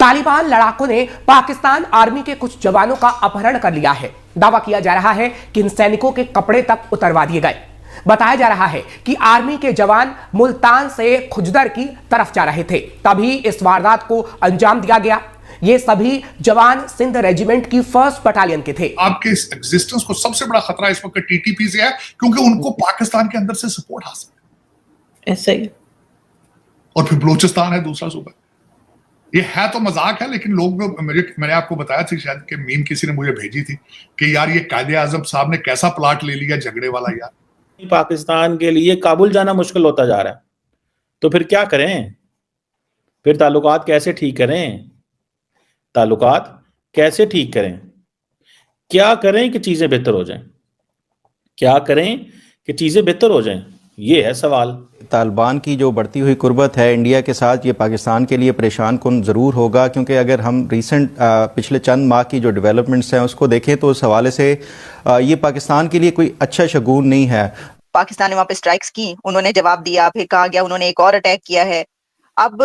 तालिबान लड़ाकों ने पाकिस्तान आर्मी के कुछ जवानों का अपहरण कर लिया है। दावा किया जा रहा है कि इन सैनिकों के कपड़े तक उतरवा दिए गए। बताया जा रहा है कि आर्मी के जवान मुल्तान से खुजदर की तरफ जा रहे थे, तभी इस वारदात को अंजाम दिया गया। ये सभी जवान सिंध रेजिमेंट की 1st बटालियन के थे। आपके इस एग्जिस्टेंस को सबसे बड़ा खतरा इस वक्त टीटीपी से है, क्योंकि उनको पाकिस्तान के अंदर से सपोर्ट हासिल है। ऐसा ही। और फिर बलूचिस्तान है दूसरा सूबा। ये है तो मजाक है, लेकिन लोग मैंने आपको बताया था शायद कि मीम किसी ने मुझे भेजी थी कि यार ये कायदे आजम साहब ने कैसा प्लाट ले लिया झगड़े वाला। यार पाकिस्तान के लिए काबुल जाना मुश्किल होता जा रहा है, तो फिर क्या करें? फिर ताल्लुकात कैसे ठीक करें? ताल्लुकात कैसे ठीक करें? क्या करें कि चीजें बेहतर हो जाएं? क्या करें कि चीजें बेहतर हो जाएं? ये है सवाल। तालिबान की जो बढ़ती हुई कुर्बत है इंडिया के साथ, ये पाकिस्तान के लिए परेशान कुन ज़रूर होगा, क्योंकि अगर हम रिसेंट पिछले चंद माह की जो डेवलपमेंट्स हैं उसको देखें तो उस हवाले से ये पाकिस्तान के लिए कोई अच्छा शगुन नहीं है। पाकिस्तान ने वहाँ पे स्ट्राइक्स की, उन्होंने जवाब दिया, फिर कहा गया उन्होंने एक और अटैक किया है। अब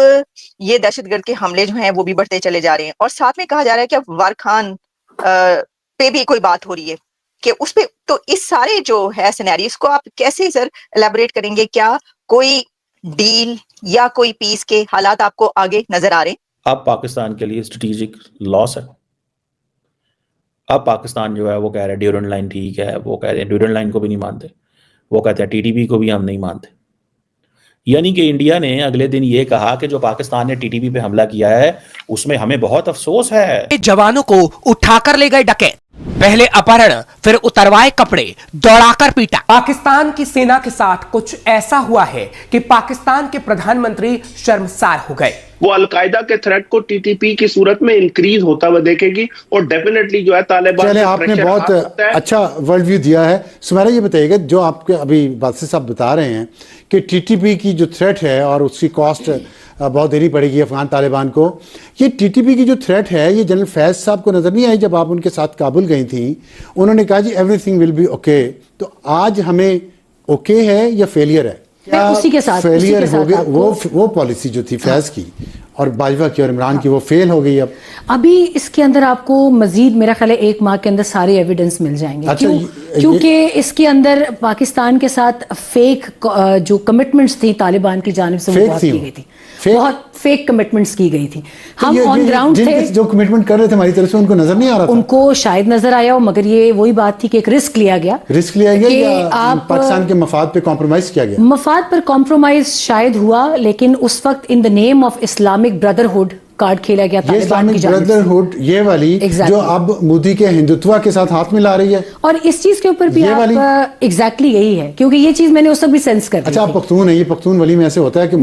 ये दहशतगर्द के हमले जो हैं वो भी बढ़ते चले जा रहे हैं, और साथ में कहा जा रहा है कि अब वार खान पे भी कोई बात हो रही है कि उस पे। तो इस सारे जो है सिनेरियोस को आप कैसे सर एलैबोरेट करेंगे? क्या कोई डील या कोई पीस के हालात आपको आगे नजर आ रहे हैं? अब पाकिस्तान के लिए स्ट्रेटेजिक लॉस है। अब पाकिस्तान जो है वो कह रहे हैं ड्यूरेंट लाइन ठीक है, वो कह रहे हैं ड्यूरेंट लाइन को भी नहीं मानते, वो कहते हैं टीटीपी को भी हम नहीं मानते। यानी कि इंडिया ने अगले दिन ये कहा कि जो पाकिस्तान ने टीटीपी पे हमला किया है उसमें हमें बहुत अफसोस है। जवानों को उठाकर ले गए डकैत, पहले अपहरण फिर उतरवाए कपड़े, दौड़ाकर पीटा। पाकिस्तान की सेना के साथ कुछ ऐसा हुआ है कि पाकिस्तान के प्रधानमंत्री शर्मसार हो गए। वो अलकायदा के थ्रेट को टीटीपी की सूरत में इंक्रीज होता हुआ देखेगी, और डेफिनेटली जो है तालिबान। चले, आपने बहुत अच्छा वर्ल्ड व्यू दिया है। सुमेरा, ये बताइएगा, जो आपके अभी बादशाह साहब बता रहे हैं कि टीटीपी की जो थ्रेट है और उसकी कॉस्ट बहुत देनी पड़ेगी अफगान तालिबान को, ये टीटीपी की जो थ्रेट है ये जनरल फैज साहब को नजर नहीं आई जब आप उनके साथ काबुल गई थी? उन्होंने कहा जी एवरीथिंग विल बी ओके। तो आज हमें ओके है या फेलियर है? क्या उसी के साथ फेलियर हो गया? वो पॉलिसी जो थी फैज की और बाजवा की और इमरान की, वो फेल हो गई। अब अभी इसके अंदर आपको मजीद मेरा ख्याल है 1 माह के अंदर सारे एविडेंस मिल जाएंगे। अच्छा, क्योंकि इसके अंदर पाकिस्तान के साथ फेक जो कमिटमेंट्स थी तालिबान की जानिब से वो बहुत की गई थी, बहुत फेक कमिटमेंट्स की गई थी। हम ऑन ग्राउंड थे, जो कमिटमेंट कर रहे थे हमारी तरफ से उनको नजर नहीं आ रहा था। उनको शायद नजर आया हो, मगर ये वही बात थी कि एक रिस्क लिया गया या पाकिस्तान के मफाद पे कॉम्प्रोमाइज किया गया? मफाद पर कॉम्प्रोमाइज शायद हुआ, लेकिन उस वक्त in the name of Islamic brotherhood card खेला गया तालिबान की जानिब से। ब्रदरहुड ये वाली जो अब मोदी के हिंदुत्व के साथ हाथ मिला रही है, और इस चीज के ऊपर भी आप एग्जैक्टली यही है, क्योंकि ये चीज मैंने उस वक्त भी सेंस कर। अच्छा, आप पख्तून है, ये पख्तून वली में ऐसे होता है कि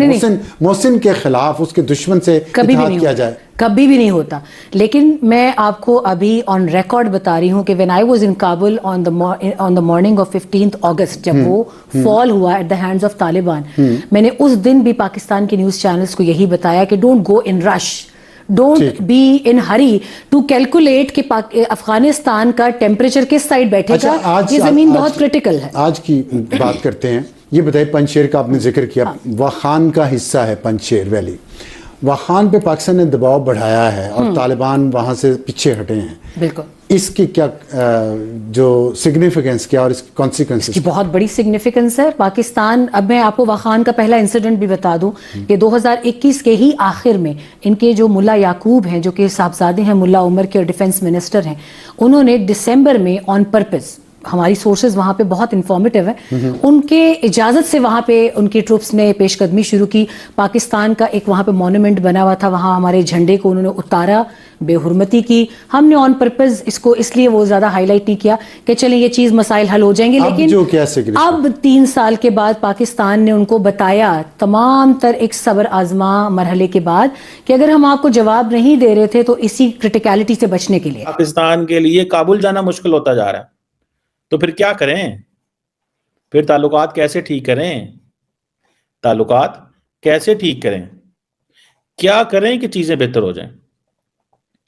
मोहसिन के खिलाफ उसके दुश्मन से कभी भी नहीं किया जाए, कभी भी नहीं होता। लेकिन मैं आपको अभी ऑन रिकॉर्ड बता रही हूँ कि when I was in Kabul on the morning of 15 अगस्त, जब वो फॉल हुआ at the hands of Taliban, मैंने उस दिन भी पाकिस्तान के न्यूज चैनल्स को यही बताया कि don't go in rush, don't be in hurry to calculate कि अफगानिस्तान का टेम्परेचर किस साइड बैठेगा। ये जमीन बहुत क्रिटिकल है। आज की बात करते हैं। ये बताइए, पंजशेर का आपने जिक्र किया, वाखान का हिस्सा है पंजशेर वैली। वाखान पे पाकिस्तान ने दबाव बढ़ाया है और तालिबान वहां से पीछे हटे हैं। बिल्कुल, इसकी क्या जो सिग्निफिकेंस क्या और इसकी कॉन्सिक्वेंसेस? इसकी बहुत बड़ी सिग्निफिकेंस है। पाकिस्तान, अब मैं आपको वाखान का पहला इंसिडेंट भी बता दूं कि 2021 के ही आखिर में इनके जो मुल्ला याकूब हैं, जो कि साहबजादे हैं मुल्ला उमर के और डिफेंस मिनिस्टर हैं, उन्होंने दिसंबर में ऑन पर्पस, हमारी सोर्सेज वहाँ पे बहुत इंफॉर्मेटिव है, उनके इजाज़त से वहाँ पे उनकी ट्रूप्स ने पेशकदमी शुरू की। पाकिस्तान का एक वहाँ पे मॉन्यूमेंट बना हुआ था, वहाँ हमारे झंडे को उन्होंने उतारा, बेहुरमती की। हमने ऑन पर्पस इसको इसलिए वो ज़्यादा हाईलाइट नहीं किया कि चलें ये चीज़ मसाइल हल हो जाएंगे, लेकिन अब 3 साल के बाद पाकिस्तान ने उनको बताया तमाम तर एक सब्र आजमा मरहले के बाद कि अगर हम आपको जवाब नहीं दे रहे थे तो इसी क्रिटिकलिटी से बचने के लिए पाकिस्तान के लिए काबुल जाना मुश्किल होता जा रहा है, तो फिर क्या करें? फिर ताल्लुकात कैसे ठीक करें? ताल्लुकात कैसे ठीक करें? क्या करें कि चीजें बेहतर हो जाएं?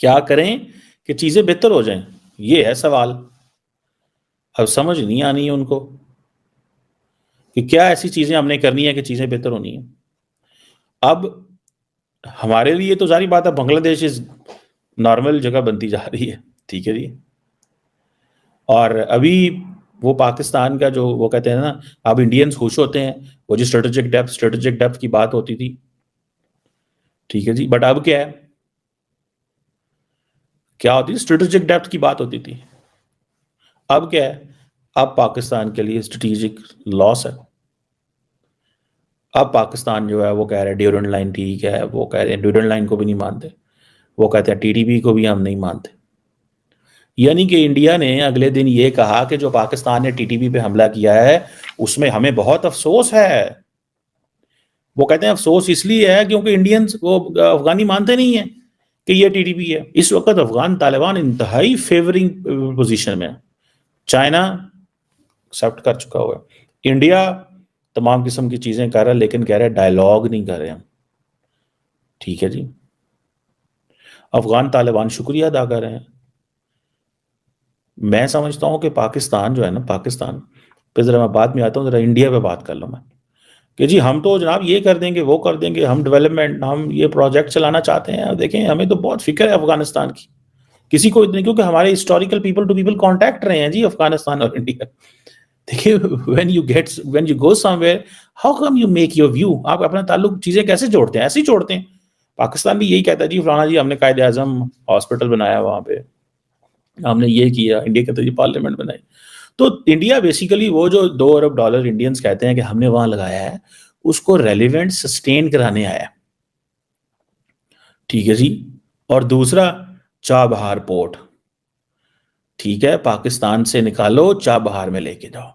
क्या करें कि चीजें बेहतर हो जाएं? ये है सवाल। अब समझ नहीं आनी है उनको कि क्या ऐसी चीजें हमने करनी है कि चीजें बेहतर होनी है। अब हमारे लिए तो सारी बात है, बांग्लादेश इज नॉर्मल जगह बनती जा रही है, ठीक है जी। और अभी वो पाकिस्तान का जो वो कहते हैं ना, अब इंडियंस खुश होते हैं, वो जो स्ट्रेटेजिक डेप्थ की बात होती थी, ठीक है जी, बट अब क्या है, क्या होती है, स्ट्रेटेजिक डेप्थ की बात होती थी, अब क्या है, अब पाकिस्तान के लिए स्ट्रेटेजिक लॉस है। अब पाकिस्तान जो है वो कह रहे हैं ड्यूरेंट लाइन ठीक है, वो कह रहे हैं ड्यूरेंट लाइन को भी नहीं मानते, वो कहते हैं टीटीपी को भी हम नहीं मानते। यानी कि इंडिया ने अगले दिन ये कहा कि जो पाकिस्तान ने टीटीपी पे हमला किया है उसमें हमें बहुत अफसोस है। वो कहते हैं अफसोस इसलिए है क्योंकि इंडियंस वो अफगानी मानते नहीं है कि ये टीटीपी है। इस वक्त अफगान तालिबान इंतहाई फेवरिंग पोजीशन में है। चाइना एक्सेप्ट कर चुका हुआ है, इंडिया तमाम किस्म की चीजें कर रहा है, लेकिन कह रहे हैं डायलॉग नहीं कर रहे हम, ठीक है जी। अफगान तालिबान शुक्रिया अदा कर रहे हैं। मैं समझता हूं कि पाकिस्तान जो है ना, पाकिस्तान पे जरा मैं बाद में आता हूं, जरा इंडिया पे बात कर लो मैं, कि जी हम तो जनाब ये कर देंगे वो कर देंगे, हम डेवलपमेंट, हम ये प्रोजेक्ट चलाना चाहते हैं। देखें हमें तो बहुत फिक्र है अफगानिस्तान की, किसी को इतने, क्योंकि हमारे historical people to people contact रहे हैं जी अफगानिस्तान और इंडिया। देखिए when you go somewhere, how come you make your view, आप अपना ताल्लुक चीजें कैसे जोड़ते हैं, ऐसे ही जोड़ते हैं। पाकिस्तान भी यही कहता है जी फलाना जी हमने कायदे आजम हॉस्पिटल बनाया, वहां पे हमने ये किया, इंडिया कहता है जी पार्लियामेंट बनाई। तो इंडिया बेसिकली वो जो $2 अरब इंडियंस कहते हैं कि हमने वहां लगाया है, उसको रेलिवेंट सस्टेन कराने आया, ठीक है जी। और दूसरा चाबहार पोर्ट, ठीक है, पाकिस्तान से निकालो, चाबहार में लेके जाओ।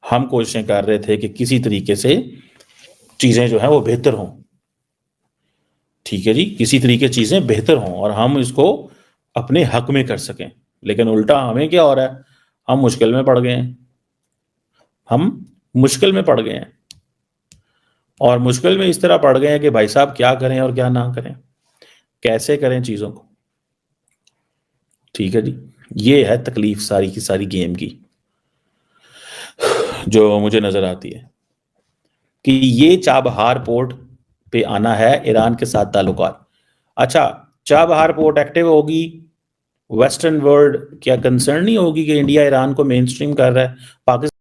हम कोशिशें कर रहे थे कि किसी तरीके से चीजें जो है वो बेहतर हों, ठीक है जी, किसी तरीके चीजें बेहतर हों और हम इसको अपने हक में कर सकें। लेकिन उल्टा हमें क्या हो रहा है, हम मुश्किल में पड़ गए हैं, हम मुश्किल में पड़ गए हैं। और मुश्किल में इस तरह पड़ गए हैं कि भाई साहब क्या करें और क्या ना करें, कैसे करें चीजों को, ठीक है जी। ये है तकलीफ सारी की सारी गेम की जो मुझे नजर आती है कि ये चाबहार पोर्ट पे आना है ईरान के साथ ताल्लुकात। अच्छा, चाबहार पोर्ट एक्टिव होगी, वेस्टर्न वर्ल्ड क्या कंसर्न नहीं होगी कि इंडिया ईरान को मेन स्ट्रीम कर रहा है, पाकिस्तान